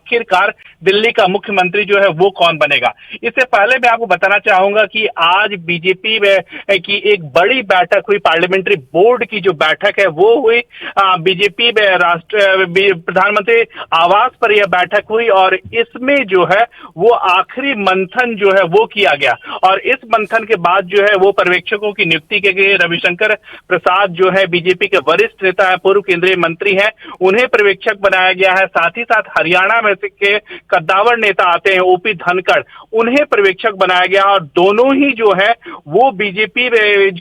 आखिरकार दिल्ली का मुख्यमंत्री जो है वो कौन बनेगा। इससे पहले मैं आपको बताना चाहूंगा कि आज बीजेपी में की एक बड़ी बैठक हुई, पार्लियामेंट्री बोर्ड की जो बैठक है वो हुई। बीजेपी में प्रधानमंत्री आवास पर यह बैठक हुई और इसमें जो है वो आखिरी मंथन जो है वो किया गया और इस मंथन के बाद जो है वो पर्यवेक्षकों की नियुक्ति की गई। रविशंकर प्रसाद जो है बीजेपी के वरिष्ठ नेता है, पूर्व केंद्रीय मंत्री हैं, उन्हें पर्यवेक्षक बनाया गया है। साथ ही साथ हरियाणा में के कद्दावर नेता आते हैं ओपी धनखड़, उन्हें पर्यवेक्षक बनाया गया और दोनों ही जो है वो बीजेपी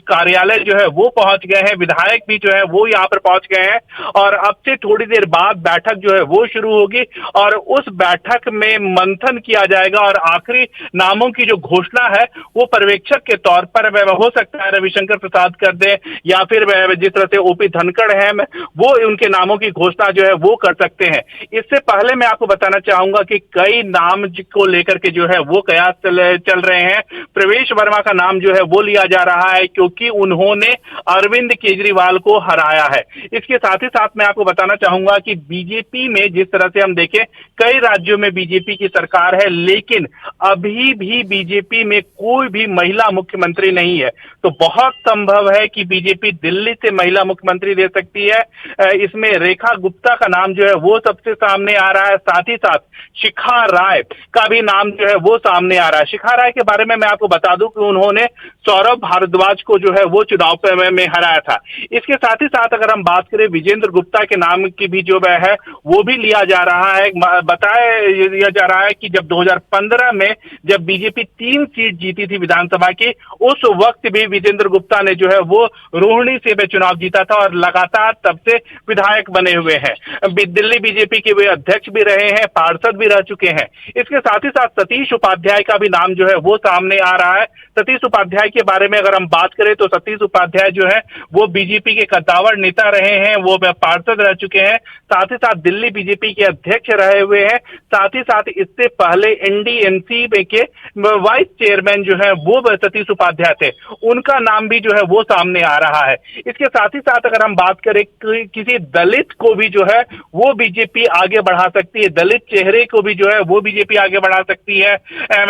कार्यालय जो है वो पहुंच गए हैं। विधायक भी जो है वो यहाँ पर पहुंच गए हैं और अब से थोड़ी देर बाद बैठक जो है वो शुरू होगी और उस बैठक में मंथन किया जाएगा और आखिरी नामों की जो घोषणा है वो पर्यवेक्षक के तौर पर हो सकता है रविशंकर प्रसाद कर दे या फिर जिस तरह से ओपी धनखड़ है वो उनके नामों की घोषणा जो है वो कर सकते हैं। इससे पहले मैं आपको बताना चाहूंगा कि कई नाम को लेकर के जो है वो कयास चल रहे हैं। प्रवेश वर्मा का नाम जो है वो लिया जा रहा है क्योंकि उन्होंने अरविंद केजरीवाल को हराया है। इसके साथ ही साथ मैं आपको बताना चाहूंगा कि बीजेपी में जिस तरह से हम देखें कई राज्यों में बीजेपी की सरकार है लेकिन अभी भी बीजेपी में कोई भी महिला मुख्यमंत्री नहीं है, तो बहुत संभव है कि बीजेपी दिल्ली से महिला मुख्यमंत्री दे सकती है। इसमें रेखा गुप्ता का नाम जो है वो सबसे सामने आ रहा है, साथ ही साथ शिखा राय का भी नाम जो है वो सामने आ रहा है। शिखा राय के बारे में मैं आपको बता दूं कि उन्होंने सौरभ भारद्वाज को जो है वो चुनाव में हराया था। इसके साथ ही साथ अगर हम बात करें विजेंद्र गुप्ता के नाम की भी जो है वो भी लिया जा रहा है। बताया जा रहा है कि जब 2015 में जब बीजेपी 3 सीट जीती थी विधानसभा की, उस वक्त भी विजेंद्र गुप्ता ने जो है वो रोहिणी से में चुनाव जीता था और लगातार तब से विधायक बने हुए हैं। दिल्ली बीजेपी के वे अध्यक्ष भी रहे हैं, पार्षद भी रह चुके हैं। इसके साथ ही साथ सतीश उपाध्याय का भी नाम जो है वो सामने आ रहा है। सतीश उपाध्याय के बारे में अगर हम बात करें तो सतीश उपाध्याय जो है वो बीजेपी के कद्दावर नेता रहे हैं, वो पार्षद रह चुके हैं, साथ ही साथ दिल्ली बीजेपी के अध्यक्ष रहे हुए हैं। साथ ही साथ इससे पहले एनडीएमसी के वाइस चेयरमैन जो है वो सतीश उपाध्याय थे, उनका नाम भी जो है वो सामने आ रहा है। इसके साथ ही साथ अगर हम बात करें किसी दलित को भी जो है वो बीजेपी आगे बढ़ा सकती है, दलित चेहरे को भी जो है वो बीजेपी आगे बढ़ा सकती है,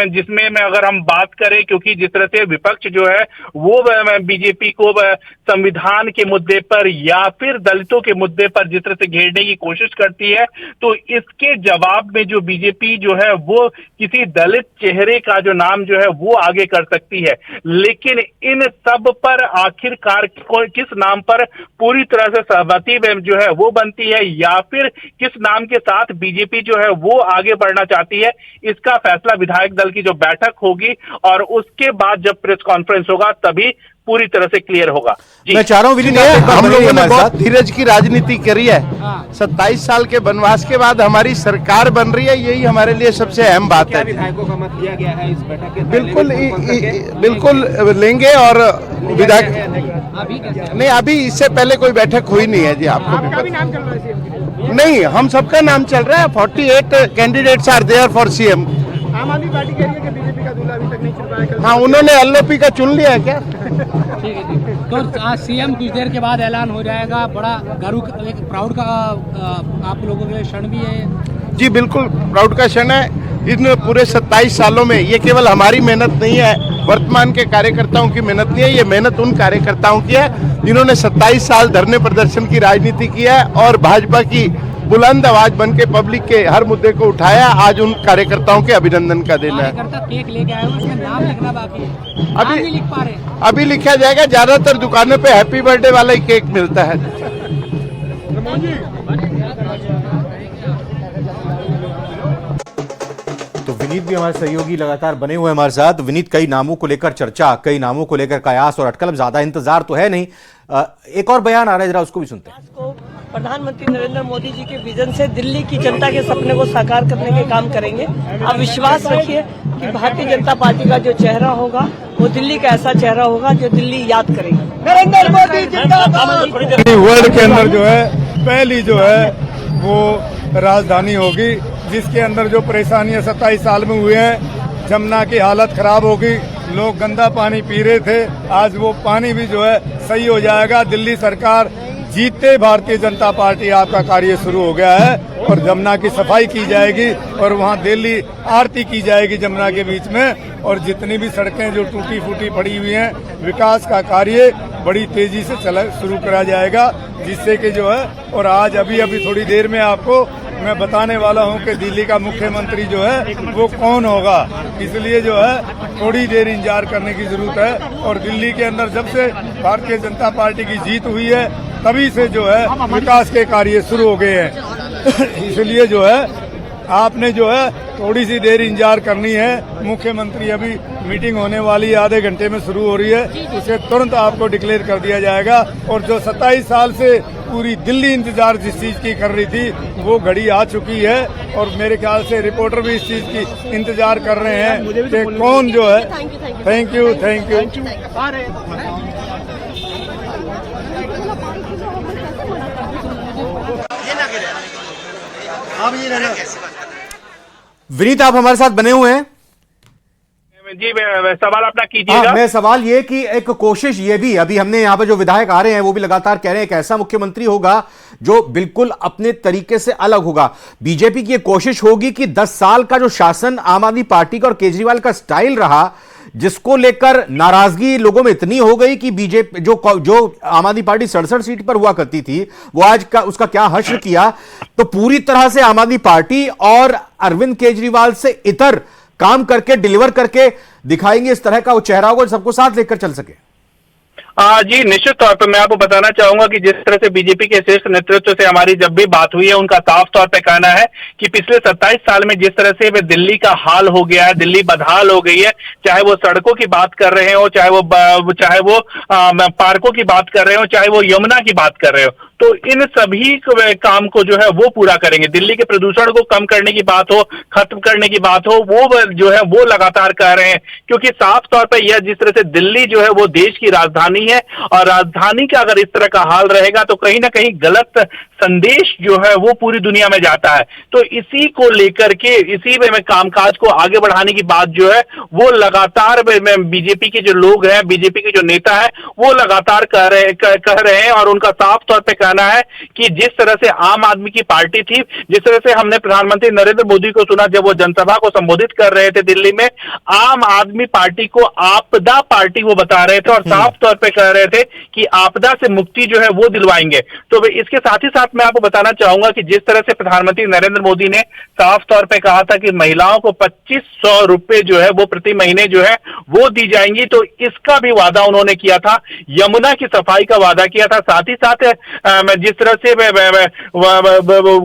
जिसमें में अगर हम बात करें क्योंकि जिस तरह से विपक्ष जो है वो बीजेपी को संविधान के मुद्दे पर या फिर दलितों के मुद्दे पर जिस तरह से घेरने की कोशिश करती है, तो इसके जवाब में जो बीजेपी जो है वो किसी दलित चेहरे का जो नाम जो है वो आगे कर सकती है। लेकिन इन सब पर आखिरकार किस नाम पर पूरी तरह से सहमति जो है वो बनती है या फिर किस नाम के साथ बीजेपी जो है वो आगे बढ़ना चाहती है, इसका फैसला विधायक दल की जो बैठक होगी और उसके बाद जब प्रेस कॉन्फ्रेंस होगा तभी पूरी तरह से क्लियर होगा। मैं चाह रहा हूं विनीत, हम लोगों ने बहुत धीरज की राजनीति करी है। 27 साल के वनवास के बाद हमारी सरकार बन रही है, यही हमारे लिए सबसे अहम बात है। विधायकों का मत दिया गया है इस बैठक के? बिल्कुल लेंगे और विधायक नहीं, अभी इससे पहले कोई बैठक हुई नहीं है जी। आपको भी नाम चल रहा है? नहीं, हम सबका नाम चल रहा है। 48 candidates are there for CM. Aam Aadmi party कह रही है कि बीजेपी का दूल्हा अभी तक नहीं चल रहा है। हाँ, उन्होंने एलओपी का चुन लिया है क्या? ठीक है जी। तो आज सीएम कुछ देर के बाद ऐलान हो जाएगा, बड़ा गर्व एक प्राउड का आप लोगों के लिए क्षण भी है। जी बिल्कुल प्राउड का क्षण है। इन पूरे 27 सालों में ये केवल हमारी मेहनत नहीं है, वर्तमान के कार्यकर्ताओं की मेहनत नहीं है, ये मेहनत उन कार्यकर्ताओं की है जिन्होंने 27 साल धरने प्रदर्शन की राजनीति की है और भाजपा की बुलंद आवाज बन के पब्लिक के हर मुद्दे को उठाया। आज उन कार्यकर्ताओं के अभिनंदन का दिन है। केक लेके आए हो, उसमें नाम लिखना बाकी है, अभी नहीं लिख पा रहे। अभी लिखा जाएगा। ज्यादातर दुकानों पे हैप्पी बर्थडे वाला ही केक मिलता है। तो विनीत भी हमारे सहयोगी लगातार बने हुए हमारे साथ। विनीत, कई नामों को लेकर चर्चा, कई नामों को लेकर कयास और अटकल, ज्यादा इंतजार तो है नहीं। एक और बयान आ रहा है, जरा उसको भी सुनते हैं। प्रधानमंत्री नरेंद्र मोदी जी के विजन से दिल्ली की जनता के सपने को साकार करने के काम करेंगे। आप विश्वास रखिए कि भारतीय जनता पार्टी का जो चेहरा होगा वो दिल्ली का ऐसा चेहरा होगा जो दिल्ली याद करेगी। नरेंद्र मोदी जिंदाबाद। वर्ल्ड के अंदर जो है पहली जो है वो राजधानी होगी जिसके अंदर जो परेशानियां 27 साल में हुए हैं, जमुना की हालत खराब होगी, लोग गंदा पानी पी रहे थे, आज वो पानी भी जो है सही हो जाएगा। दिल्ली सरकार जीतते भारतीय जनता पार्टी आपका कार्य शुरू हो गया है और जमुना की सफाई की जाएगी और वहाँ दिल्ली आरती की जाएगी जमुना के बीच में। और जितनी भी सड़कें जो टूटी फूटी पड़ी हुई हैं, विकास का कार्य बड़ी तेजी से शुरू करा जाएगा, जिससे कि जो है। और आज अभी थोड़ी देर में आपको मैं बताने वाला हूं कि दिल्ली का मुख्यमंत्री जो है वो कौन होगा, इसलिए जो है थोड़ी देर इंतजार करने की जरूरत है। और दिल्ली के अंदर जब से भारतीय जनता पार्टी की जीत हुई है तभी से जो है विकास के कार्य शुरू हो गए हैं। इसलिए जो है आपने जो है थोड़ी सी देर इंतजार करनी है। मुख्यमंत्री अभी मीटिंग होने वाली आधे घंटे में शुरू हो रही है, उसे तुरंत आपको डिक्लेयर कर दिया जाएगा। और जो 27 साल से पूरी दिल्ली इंतजार जिस चीज की कर रही थी वो घड़ी आ चुकी है। और मेरे ख्याल से रिपोर्टर भी इस चीज की इंतजार कर रहे हैं कि कौन जो है। Thank you. विनीत, आप हमारे साथ बने हुए हैं जी, सवाल अपना कीजिएगा। मैं सवाल ये कि एक कोशिश ये भी, अभी हमने यहाँ पे जो विधायक आ रहे हैं वो भी लगातार कह रहे हैं एक ऐसा मुख्यमंत्री होगा जो बिल्कुल अपने तरीके से अलग होगा। बीजेपी की ये कोशिश होगी कि 10 साल का जो शासन आम आदमी पार्टी का और केजरीवाल का स्टाइल रहा, जिसको लेकर नाराजगी लोगों में इतनी हो गई कि बीजेपी जो आम आदमी पार्टी 67 सीट पर हुआ करती थी वो आज का उसका क्या हश्र किया। तो पूरी तरह से आम आदमी पार्टी और अरविंद केजरीवाल से इतर काम करके डिलीवर करके दिखाएंगे, इस तरह का वो चेहरा होगा सबको साथ लेकर चल सके। जी, निश्चित तौर पर मैं आपको बताना चाहूंगा कि जिस तरह से बीजेपी के शीर्ष नेतृत्व से हमारी जब भी बात हुई है, उनका साफ तौर पे कहना है कि पिछले 27 साल में जिस तरह से वे दिल्ली का हाल हो गया है, दिल्ली बदहाल हो गई है, चाहे वो सड़कों की बात कर रहे हो, चाहे वो पार्कों की बात कर रहे हो, चाहे वो यमुना की बात कर रहे हो, तो इन सभी काम को जो है वो पूरा करेंगे। दिल्ली के प्रदूषण को कम करने की बात हो, खत्म करने की बात हो, वो जो है वो लगातार कह रहे हैं। क्योंकि साफ तौर पर यह जिस तरह से दिल्ली जो है वो देश की राजधानी है और राजधानी का अगर इस तरह का हाल रहेगा तो कहीं ना कहीं गलत संदेश जो है वो पूरी दुनिया में जाता है। तो इसी को लेकर के इसी में कामकाज को आगे बढ़ाने की बात जो है वो लगातार बीजेपी के जो लोग हैं, बीजेपी के जो नेता है वो लगातार कह रहे हैं। और उनका साफ तौर पे कहना है कि जिस तरह से आम आदमी की पार्टी थी, जिस तरह से हमने प्रधानमंत्री नरेंद्र मोदी को सुना जब वो जनसभा को संबोधित कर रहे थे दिल्ली में, आम आदमी पार्टी को आपदा पार्टी वो बता रहे थे और साफ तौर पे कह रहे थे कि आपदा से मुक्ति जो है वो दिलवाएंगे। तो इसके साथ ही साथ मैं आपको बताना चाहूंगा कि जिस तरह से प्रधानमंत्री नरेंद्र मोदी ने साफ तौर पे कहा था कि महिलाओं को 2500 रुपए जो है वो प्रति महीने जो है वो दी जाएंगी, तो इसका भी वादा उन्होंने किया था। यमुना की सफाई का वादा किया था। साथ ही साथ जिस तरह से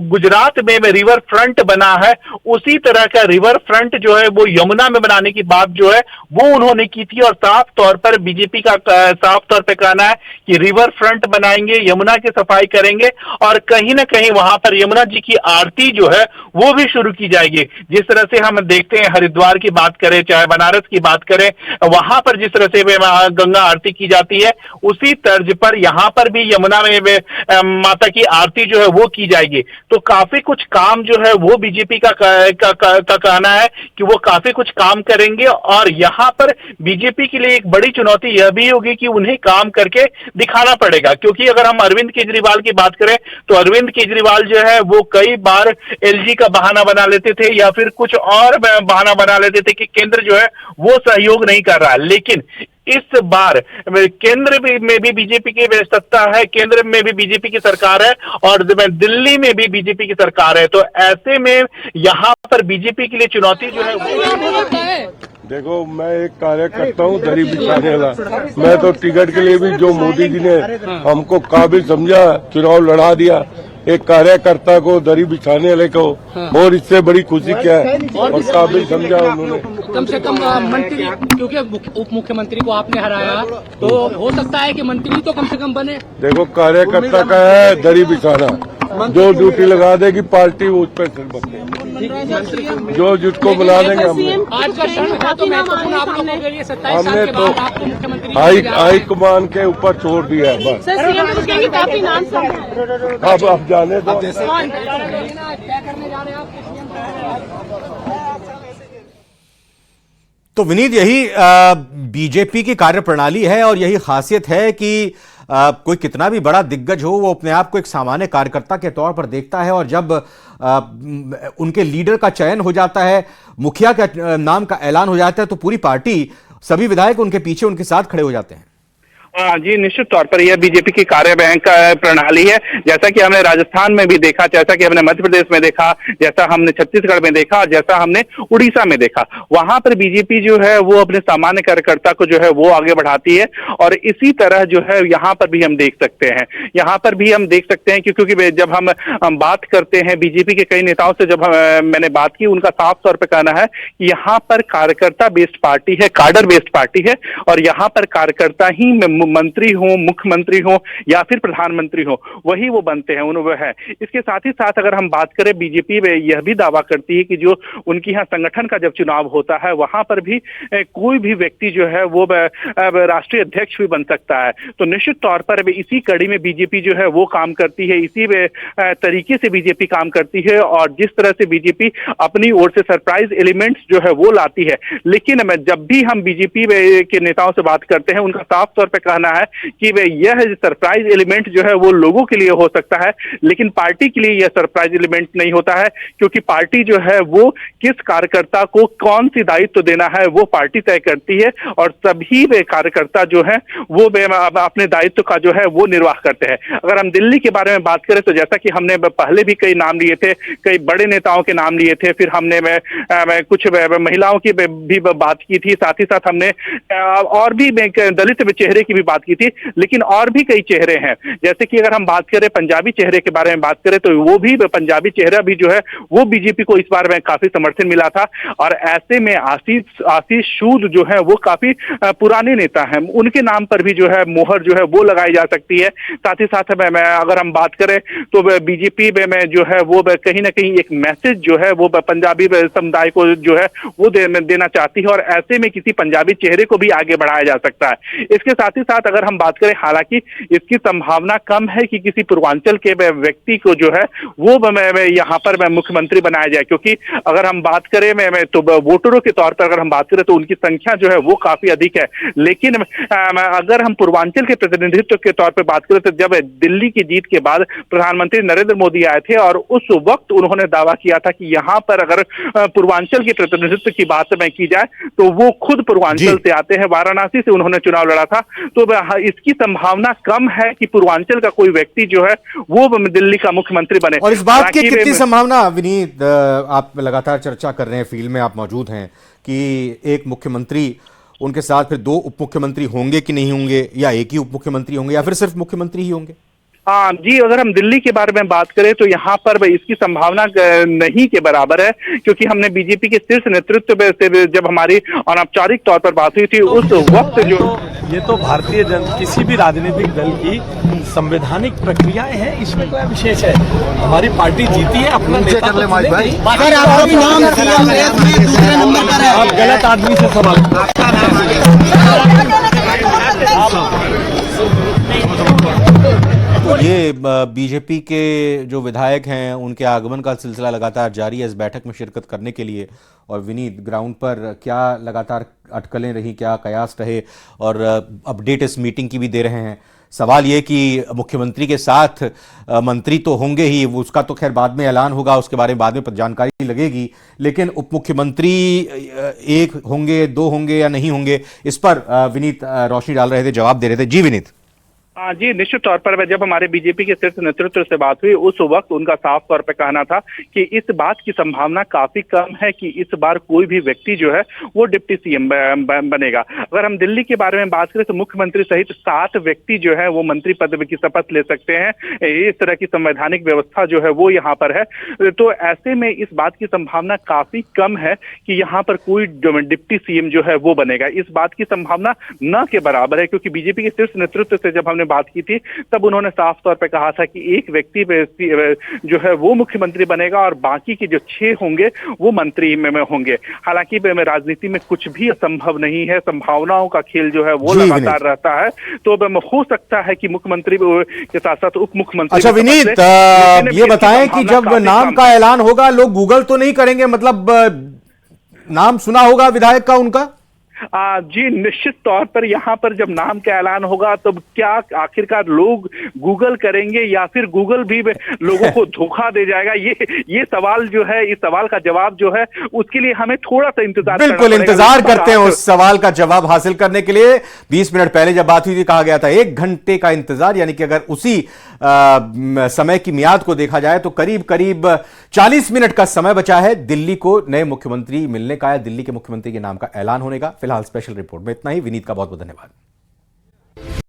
गुजरात में रिवर फ्रंट बना है, उसी तरह का रिवर फ्रंट जो है वो यमुना में बनाने की बात जो है वो उन्होंने की थी। और साफ तौर पर बीजेपी का साफ तौर पर कहना है कि रिवर फ्रंट बनाएंगे, यमुना की सफाई करेंगे और कहीं ना कहीं वहां पर यमुना जी की आरती जो है वो भी शुरू की जाएगी। जिस तरह से हम देखते हैं हरिद्वार की बात करें, चाहे बनारस की बात करें, वहां पर जिस तरह से गंगा आरती की जाती है, उसी तर्ज पर यहां पर भी यमुना में माता की आरती जो है वो की जाएगी। तो काफी कुछ काम जो है वो बीजेपी का कहना है कि वो काफी कुछ काम करेंगे। और यहां पर बीजेपी के लिए एक बड़ी चुनौती यह भी होगी कि उन्हें काम करके दिखाना पड़ेगा। क्योंकि अगर हम अरविंद केजरीवाल की बात करें तो अरविंद केजरीवाल जो है वो कई बार एलजी का बहाना बना लेते थे या फिर कुछ और बहाना बना लेते थे कि केंद्र जो है वो सहयोग नहीं कर रहा है। लेकिन इस बार केंद्र में भी बीजेपी की सत्ता है, केंद्र में भी बीजेपी की सरकार है और दिल्ली में भी बीजेपी की सरकार है। तो ऐसे में यहां पर बीजेपी के लिए चुनौती जो है देखो, मैं एक कार्यकर्ता हूँ दरी बिछाने वाला। मैं तो टिकट के लिए भी जो मोदी जी ने हमको काबिल समझा, चुनाव लड़ा दिया, एक कार्यकर्ता को दरी बिछाने वाले को और इससे बड़ी खुशी क्या है। और काबिल समझा उन्होंने। कम से कम मंत्री, क्योंकि उप मुख्यमंत्री को आपने हराया, तो हो सकता है कि मंत्री तो कम से कम बने। देखो, कार्यकर्ता का है दरी बिछाना, जो ड्यूटी लगा देगी पार्टी वो उस पर सिर बदले, जो जिसको बुला देंगे हम। आज का क्षण था तो महत्वपूर्ण आप लोगों के लिए, 27 साल के बाद आपको मुख्यमंत्री हाई कमान के ऊपर छोड़ दिया है बस। काफी नाम अब जाने दो। क्या करने जा रहे हैं आप? तो विनीत, यही बीजेपी की कार्यप्रणाली है और यही खासियत है कि कोई कितना भी बड़ा दिग्गज हो वो अपने आप को एक सामान्य कार्यकर्ता के तौर पर देखता है, और जब उनके लीडर का चयन हो जाता है, मुखिया का नाम का ऐलान हो जाता है, तो पूरी पार्टी, सभी विधायक उनके पीछे उनके साथ खड़े हो जाते हैं। जी, निश्चित तौर पर यह बीजेपी की कार्य बैंक प्रणाली है। जैसा कि हमने राजस्थान में भी देखा, जैसा कि हमने मध्य प्रदेश में देखा, जैसा हमने छत्तीसगढ़ में देखा, और जैसा हमने उड़ीसा में देखा, वहां पर बीजेपी जो है वो अपने सामान्य कार्यकर्ता को जो है वो आगे बढ़ाती है। और इसी तरह जो है यहाँ पर भी हम देख सकते हैं, यहाँ पर भी हम देख सकते हैं क्योंकि जब हम बात करते हैं बीजेपी के कई नेताओं से, जब मैंने बात की, उनका साफ तौर पर कहना है कि यहाँ पर कार्यकर्ता बेस्ड पार्टी है, काडर बेस्ड पार्टी है, और यहाँ पर कार्यकर्ता ही मंत्री हो, मुख्यमंत्री हो या फिर प्रधानमंत्री हो, वही वो बनते हैं, वो है। इसके साथ ही साथ अगर हम बात करें, बीजेपी यह भी दावा करती है कि जो उनकी यहाँ संगठन का जब चुनाव होता है, वहां पर भी कोई भी व्यक्ति जो है वो राष्ट्रीय अध्यक्ष भी बन सकता है। तो निश्चित तौर पर इसी कड़ी में बीजेपी जो है वो काम करती है, इसी तरीके से बीजेपी काम करती है, और जिस तरह से बीजेपी अपनी ओर से सरप्राइज एलिमेंट्स जो है वो लाती है। लेकिन जब भी हम बीजेपी के नेताओं से बात करते हैं, उनका साफ तौर पर कहना है कि यह सरप्राइज एलिमेंट जो है वो लोगों के लिए हो सकता है, लेकिन पार्टी के लिए यह सरप्राइज एलिमेंट नहीं होता है, क्योंकि पार्टी जो है वो किस कार्यकर्ता को कौन सी दायित्व देना है वो पार्टी तय करती है, और सभी वे कार्यकर्ता जो है वो अपने दायित्व का जो है वो निर्वाह करते हैं। अगर हम दिल्ली के बारे में बात करें, तो जैसा कि हमने पहले भी कई नाम लिए थे, कई बड़े नेताओं के नाम लिए थे, फिर हमने कुछ महिलाओं की भी बात की थी, साथ ही साथ हमने और भी दलित चेहरे की भी बात की थी, लेकिन और भी कई चेहरे हैं। जैसे कि अगर हम बात करें पंजाबी चेहरे के बारे में बात करें, तो वो भी पंजाबी चेहरा भी जो है वो बीजेपी को इस बार में काफी समर्थन मिला था, और ऐसे में आशीष सूद जो है वो काफी पुराने नेता हैं, उनके नाम पर भी जो है मोहर जो है वो लगाई जा सकती है। साथ ही साथ अगर हम बात करें तो बीजेपी में जो है वो कहीं ना कहीं एक मैसेज जो है वो पंजाबी समुदाय को जो है वो देना चाहती है, और ऐसे में किसी पंजाबी चेहरे को भी आगे बढ़ाया जा सकता है। इसके साथ ही साथ अगर हम बात करें, हालांकि इसकी संभावना कम है कि किसी पूर्वांचल के व्यक्ति को जो है वो यहाँ पर मुख्यमंत्री बनाया जाए, क्योंकि अगर हम बात करें तो वोटरों के तौर पर अगर हम बात करें तो उनकी संख्या जो है वो काफी अधिक है। लेकिन अगर हम पूर्वांचल के प्रतिनिधित्व के तौर पर बात करें, तो जब दिल्ली की जीत के बाद प्रधानमंत्री नरेंद्र मोदी आए थे, और उस वक्त उन्होंने दावा किया था कि यहाँ पर अगर पूर्वांचल के प्रतिनिधित्व की बात में की जाए तो वो खुद पूर्वांचल से आते हैं, वाराणसी से उन्होंने चुनाव लड़ा था। तो इसकी संभावना कम है कि पूर्वांचल का कोई व्यक्ति जो है वो दिल्ली का मुख्यमंत्री बने। और इस बात की कितनी संभावना, विनीत, आप लगातार चर्चा कर रहे हैं, फील्ड में आप मौजूद हैं, कि एक मुख्यमंत्री, उनके साथ फिर दो उप मुख्यमंत्री होंगे कि नहीं होंगे, या एक ही उप मुख्यमंत्री होंगे, या फिर सिर्फ मुख्यमंत्री ही होंगे? हाँ जी, अगर हम दिल्ली के बारे में बात करें तो यहाँ पर इसकी संभावना नहीं के बराबर है, क्योंकि हमने बीजेपी के शीर्ष नेतृत्व से जब हमारी अनौपचारिक तौर पर बात हुई थी, उस वक्त जो ये तो भारतीय किसी भी राजनीतिक दल की संवैधानिक प्रक्रियाएं हैं, इसमें क्या विशेष है? हमारी पार्टी जीती है, अपना नेता तो आप गलत आदमी से सवाल। तो ये बीजेपी के जो विधायक हैं उनके आगमन का सिलसिला लगातार जारी है इस बैठक में शिरकत करने के लिए। और विनीत, ग्राउंड पर क्या लगातार अटकलें रही, क्या कयास रहे, और अपडेट इस मीटिंग की भी दे रहे हैं। सवाल ये कि मुख्यमंत्री के साथ मंत्री तो होंगे ही, उसका तो खैर बाद में ऐलान होगा, उसके बारे में बाद में जानकारी लगेगी, लेकिन उप मुख्यमंत्री एक होंगे, दो होंगे या नहीं होंगे, इस पर विनीत रोशनी डाल रहे थे, जवाब दे रहे थे। जी विनीत। हाँ जी, निश्चित तौर पर जब हमारे बीजेपी के शीर्ष नेतृत्व से बात हुई, उस वक्त उनका साफ तौर पर कहना था कि इस बात की संभावना काफी कम है कि इस बार कोई भी व्यक्ति जो है वो डिप्टी सीएम बनेगा। अगर हम दिल्ली के बारे में बात करें तो मुख्यमंत्री सहित 7 व्यक्ति जो है वो मंत्री पद की शपथ ले सकते हैं। इस तरह की संवैधानिक व्यवस्था जो है वो यहाँ पर है। तो ऐसे में इस बात की संभावना काफी कम है कि यहाँ पर कोई डिप्टी सीएम जो है वो बनेगा। इस बात की संभावना न के बराबर है, क्योंकि बीजेपी के शीर्ष नेतृत्व से जब हमने बात की थी तब उन्होंने साफ तौर पे कहा था कि एक व्यक्ति जो है वो मुख्यमंत्री बनेगा और बाकी के जो 6 होंगे वो मंत्री में होंगे। हालांकि राजनीति में कुछ भी असंभव नहीं है, संभावनाओं का खेल जो है वो लगातार रहता है। तो हो सकता है कि मुख्यमंत्री के साथ साथ उप मुख्यमंत्री। अच्छा विनीत, ये बताएं कि जब नाम का ऐलान होगा लोग गूगल तो नहीं करेंगे, मतलब नाम सुना होगा विधायक का उनका? जी निश्चित तौर पर यहाँ पर जब नाम का ऐलान होगा तो क्या आखिरकार लोग गूगल करेंगे या फिर गूगल भी लोगों को धोखा दे जाएगा, ये सवाल जो है, इस सवाल का जवाब जो है उसके लिए हमें थोड़ा सा इंतजार बिल्कुल इंतजार करते हैं उस सवाल का जवाब हासिल करने के लिए। 20 मिनट पहले जब बात हुई थी कहा गया था 1 घंटे का इंतजार, यानी कि अगर उसी समय की मियाद को देखा जाए तो करीब करीब 40 मिनट का समय बचा है दिल्ली को नए मुख्यमंत्री मिलने का या दिल्ली के मुख्यमंत्री के नाम का ऐलान होने का। फिलहाल स्पेशल रिपोर्ट में इतना ही। विनीत का बहुत बहुत धन्यवाद।